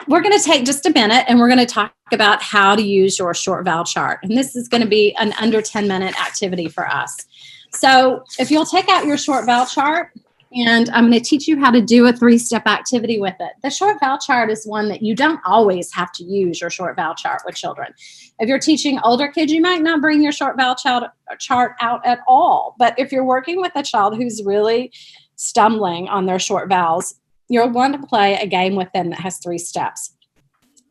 we're going to take just a minute and we're going to talk about how to use your short vowel chart. And this is going to be an under 10-minute activity for us. So if you'll take out your short vowel chart, and I'm going to teach you how to do a 3-step activity with it. The short vowel chart is one that you don't always have to use your short vowel chart with children. If you're teaching older kids, you might not bring your short vowel chart out at all. But if you're working with a child who's really stumbling on their short vowels, you'll want to play a game with them that has 3 steps.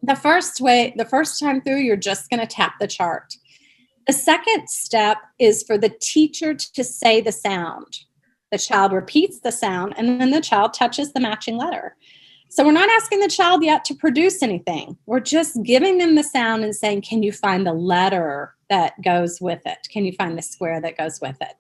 The first time through, you're just going to tap the chart. The second step is for the teacher to say the sound. The child repeats the sound, and then the child touches the matching letter. So we're not asking the child yet to produce anything. We're just giving them the sound and saying, can you find the letter that goes with it? Can you find the square that goes with it?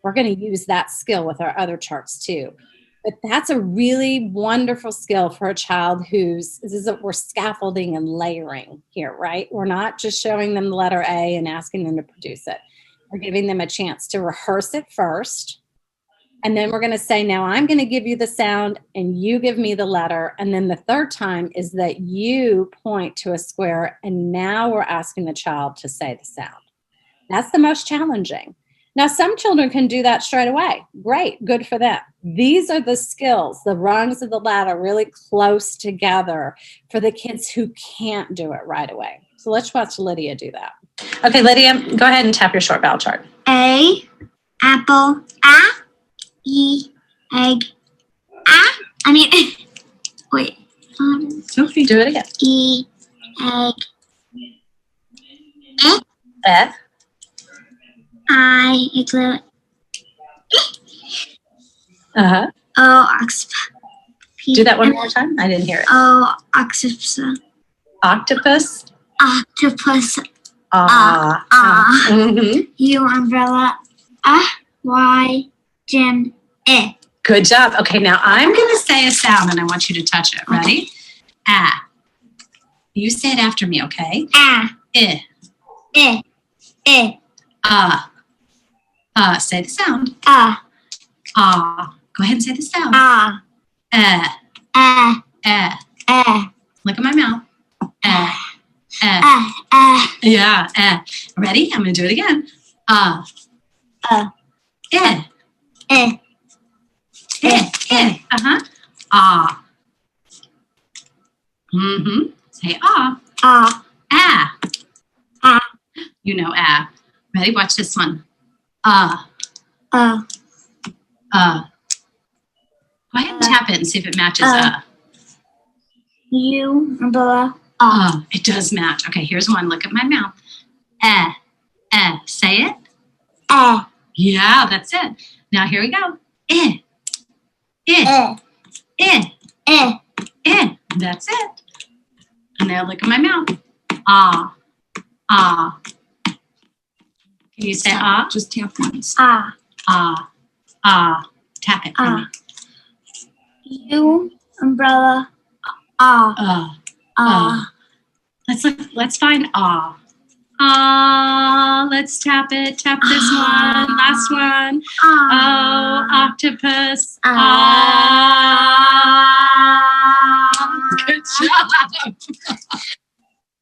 We're going to use that skill with our other charts too. But that's a really wonderful skill for a child we're scaffolding and layering here, right? We're not just showing them the letter A and asking them to produce it. We're giving them a chance to rehearse it first. And then we're going to say, now I'm going to give you the sound and you give me the letter. And then the third time is that you point to a square and now we're asking the child to say the sound. That's the most challenging. Now, some children can do that straight away. Great, good for them. These are the skills, the rungs of the ladder really close together for the kids who can't do it right away. So let's watch Lydia do that. Okay, Lydia, go ahead and tap your short vowel chart. A, apple, A. E, egg, wait. Okay, do it again. E, egg, I, igloo. Uh-huh. O, octopus. Do that one more time. I didn't hear it. O, octopus. Octopus. Octopus. Mm-hmm. U, umbrella. Y, gym, E. Good job. Okay, now I'm going to say a sound and I want you to touch it. Ready? Ah. You say it after me, okay? Ah. I. Ah. Say the sound. Ah. Go ahead and say the sound. Ah. Look at my mouth. Yeah. Ready? I'm going to do it again. Uh-huh. Mm-hmm. Say You know Ready? Watch this one. Go ahead and tap it and see if it matches U, umbrella. It does match. Okay, here's one. Look at my mouth. Say it. Yeah, that's it. Now here we go. That's it. And now look at my mouth. Can you say Just tap once. Tap it for me. U, umbrella. Let's find let's tap it. Tap this one. Last one. Octopus. Good job.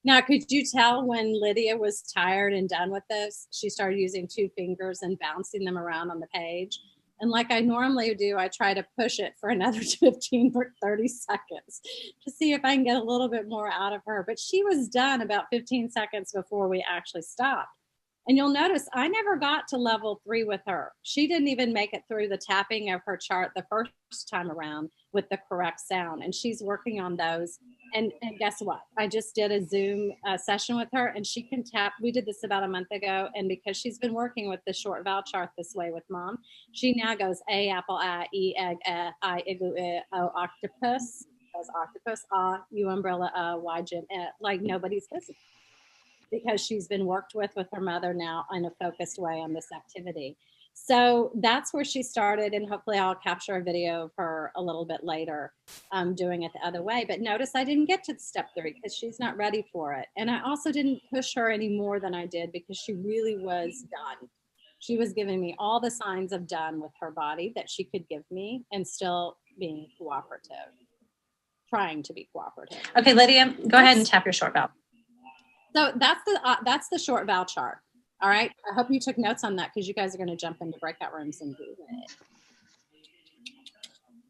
Now, could you tell when Lydia was tired and done with this, she started using 2 fingers and bouncing them around on the page? And like I normally do, I try to push it for another 15 or 30 seconds to see if I can get a little bit more out of her. But she was done about 15 seconds before we actually stopped. And you'll notice I never got to level 3 with her. She didn't even make it through the tapping of her chart the first time around with the correct sound. And she's working on those. And guess what? I just did a Zoom session with her and she can tap. We did this about a month ago. And because she's been working with the short vowel chart this way with mom, she now goes A, apple, E, egg, I, igloo, O, octopus. Goes octopus, U, umbrella, Y, gym, like nobody's business. Because she's been worked with her mother now in a focused way on this activity. So that's where she started, and hopefully I'll capture a video of her a little bit later doing it the other way. But notice I didn't get to step 3 because she's not ready for it. And I also didn't push her any more than I did because she really was done. She was giving me all the signs of done with her body that she could give me and still being cooperative. trying to be cooperative. Okay, Lydia, go ahead and tap your short vowel. So that's the short vowel chart. All right. I hope you took notes on that because you guys are going to jump into breakout rooms and do it.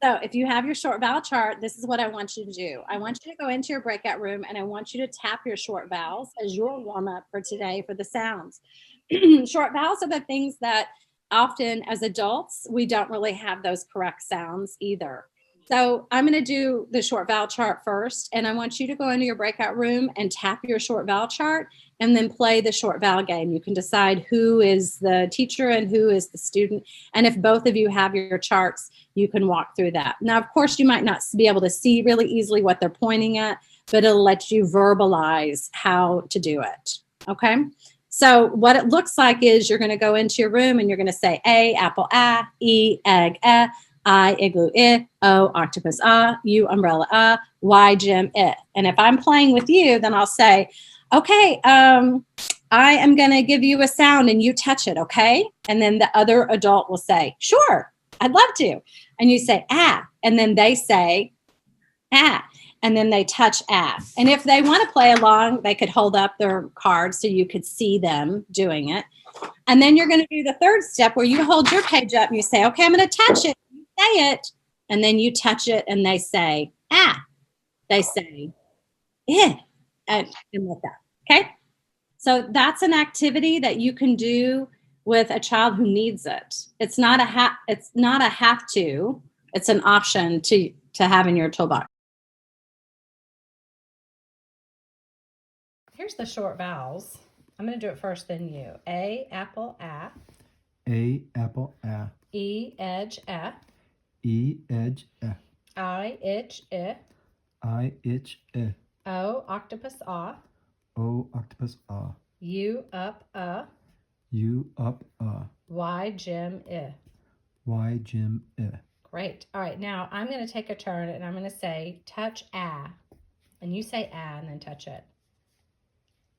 So if you have your short vowel chart, this is what I want you to do. I want you to go into your breakout room and I want you to tap your short vowels as your warm up for today for the sounds. Short vowels are the things that often as adults, we don't really have those correct sounds either. So I'm going to do the short vowel chart first, and I want you to go into your breakout room and tap your short vowel chart and then play the short vowel game. You can decide who is the teacher and who is the student. And if both of you have your charts, you can walk through that. Now, of course, you might not be able to see really easily what they're pointing at, but it'll let you verbalize how to do it. Okay? So what it looks like is you're going to go into your room and you're going to say A, apple, E, egg, I, igloo, O, octopus, U, umbrella, Y, gym, And if I'm playing with you, then I'll say, okay, I am going to give you a sound and you touch it, okay? And then the other adult will say, sure, I'd love to. And you say, and then they say, and then they touch And if they want to play along, they could hold up their card so you could see them doing it. And then you're going to do the third step where you hold your page up and you say, okay, I'm going to touch it. You say it. And then you touch it and they say, They say, and with that. Okay. So that's an activity that you can do with a child who needs it. It's not a have to, it's an option to have in your toolbox. Here's the short vowels. I'm going to do it first, then you. A, apple, A, apple, E, edge, E, edge, I, itch, I, itch, O, octopus, O, octopus, U, up, U, up, Y, gym, Y, gym, Great. All right, now I'm going to take a turn and I'm going to say touch and you say and then touch it.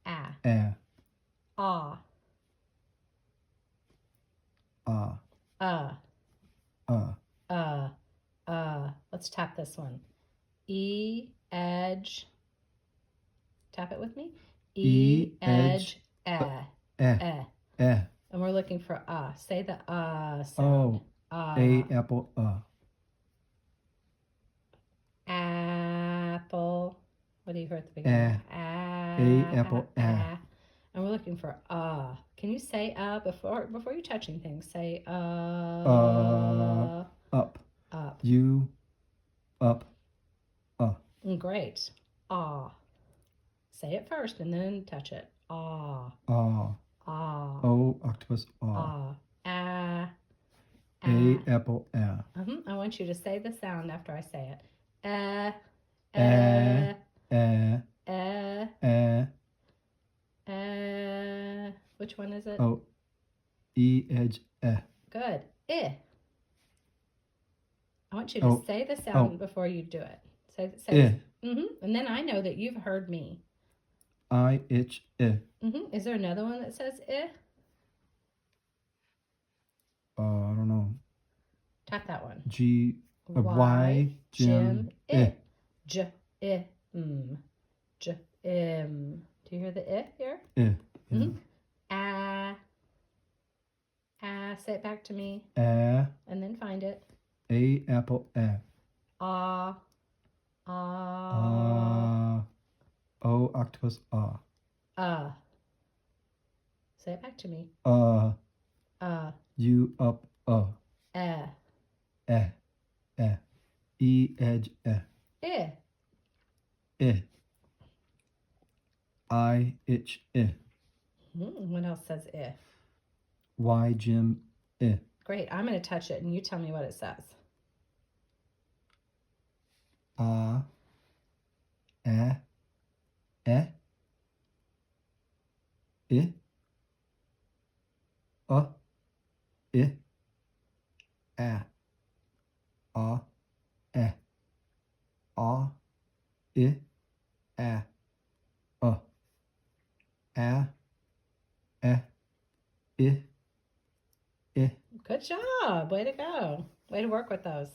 Ah, let's tap this one. E, edge. Tap it with me. E, edge, And we're looking for Say the sound. A, apple, Apple. What do you hear at the beginning? A, apple, And we're looking for Can you say before you're touching things? Say up, U, up, Great. Say it first and then touch it. O, octopus, A, apple, I want you to say the sound after I say it. Which one is it? O, E, edge, Good. I want you to say the sound before you do it. Say And then I know that you've heard me. I, itch, Is there another one that says I don't know. Tap that one. G, Y, gym, J, J, Do you hear the here? Say it back to me. And then find it. A, apple, O, octopus, Say it back to me. U, up, E, edge, I, itch, What else says Y, gym, Great. I'm going to touch it and you tell me what it says. Good job. Way to go. Way to work with those.